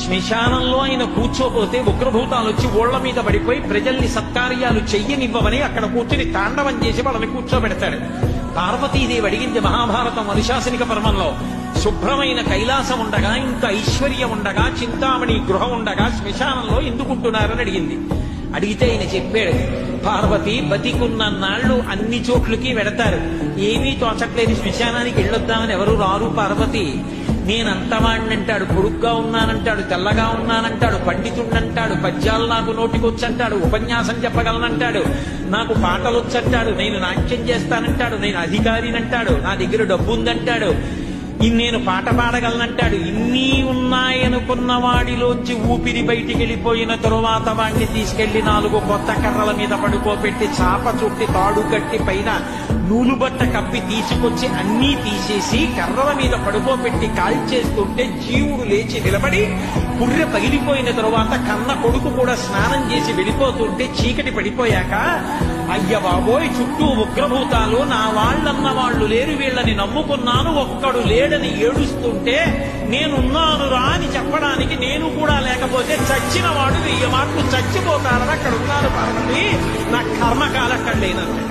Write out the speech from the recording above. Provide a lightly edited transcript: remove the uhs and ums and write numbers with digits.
శ్మశానంలో ఆయన కూర్చోపోతే ఉగ్రభూతాలు వచ్చి ఓళ్ల మీద పడిపోయి ప్రజల్ని సత్కార్యాలు చెయ్యనివ్వమని అక్కడ కూర్చుని తాండవం చేసి వాళ్ళని కూర్చోబెడతాడు. పార్వతీదేవి అడిగింది మహాభారతం అనుశాసనిక పర్వంలో, శుభ్రమైన కైలాసం ఉండగా, ఇంత ఐశ్వర్యం ఉండగా, చింతామణి గృహం ఉండగా శ్మశానంలో ఎందుకుంటున్నారని అడిగింది. అడిగితే ఆయన చెప్పాడు, పార్వతి బతికున్న నాళ్లు అన్ని చోట్లకి వెడతారు, ఏమీ తోచట్లేదు, శ్మశానానికి వెళ్ళొద్దామని ఎవరు రారు పార్వతి. నేనంతవాణ్ణంటాడు, పొడుగ్గా ఉన్నానంటాడు, తెల్లగా ఉన్నానంటాడు, పండితుణ్ణంటాడు, పద్యాలు నాకు నోటికొచ్చంటాడు, ఉపన్యాసం చెప్పగలనంటాడు, నాకు పాటలు వచ్చంటాడు, నేను నాట్యం చేస్తానంటాడు, నేను అధికారినంటాడు, నా దగ్గర డబ్బు ఉందంటాడు, నేను పాట పాడగలనంటాడు. ఇన్ని ఉన్నాయనుకున్న వాడిలోంచి ఊపిరి బయటికి వెళ్ళిపోయిన తరువాత వాడిని తీసుకెళ్లి 4 కొత్త కర్రల మీద పడుకోబెట్టి చాప చుట్టి తాడు కట్టి పైన నూలుబట్ట కప్పి తీసుకొచ్చి అన్నీ తీసేసి కర్రల మీద పడుకోబెట్టి కాల్చేస్తుంటే జీవుడు లేచి నిలబడి పుర్రె పగిలిపోయిన తరువాత కన్న కొడుకు కూడా స్నానం చేసి వెళ్ళిపోతుంటే చీకటి పడిపోయాక, అయ్య బాబోయ్ చుట్టూ ఉగ్రభూతాలు, నా వాళ్ళన్న వాళ్ళు లేరు, వీళ్ళని నమ్ముకున్నాను, ఒక్కడు లేడని ఏడుస్తుంటే నేనున్నాను రా అని చెప్పడానికి నేను కూడా లేకపోతే చచ్చిన వాడు 1000 మాటలు చచ్చిపోతారని అక్కడ ఉన్నారు పార్వతి, నా కర్మకాలక్కడ లేనన్నాడు.